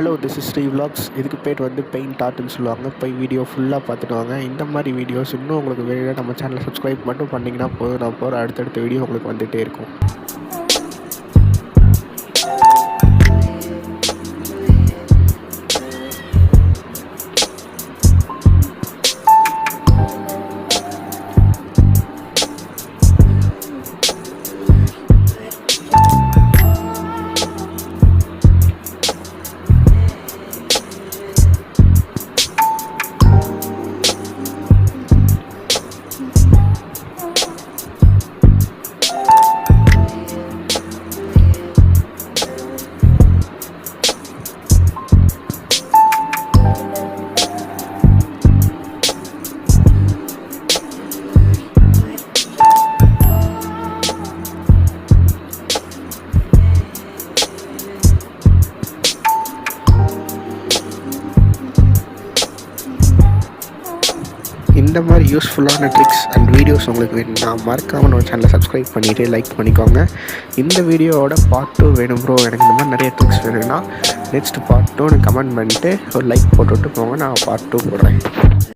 Hello, this is Sri விலாக்ஸ். இதுக்கு பேர் வந்து பெயிண்ட் ஆர்ட்னு சொல்லுவாங்க. போய் வீடியோ ஃபுல்லாக பார்த்துட்டு வாங்க. இந்த மாதிரி வீடியோஸ் இன்னும் உங்களுக்கு வேணும்னா நம்ம சேனலை சப்ஸ்கிரைப் மட்டும் பண்ணிங்கன்னா போதும். நான் போகிற அடுத்தடுத்த வீடியோ உங்களுக்கு வந்துகிட்டே இருக்கும். இந்த மாதிரி யூஸ்ஃபுல்லான ட்ரிக்ஸ் அண்ட் வீடியோஸ் உங்களுக்கு வேணும்னா மறக்காமல் நம்ம சேனலை சப்ஸ்கிரைப் பண்ணிவிட்டு லைக் பண்ணிக்கோங்க. இந்த வீடியோவோட பார்ட் 2 வேணும் ப்ரோ, எனக்கு இந்த மாதிரி நிறைய ட்ரிக்ஸ் வேணும்னா நெக்ஸ்ட் பார்ட் 2 கமெண்ட் பண்ணிவிட்டு ஒரு லைக் போட்டுவிட்டு போங்க. நான் பார்ட் 2 போடுறேன்.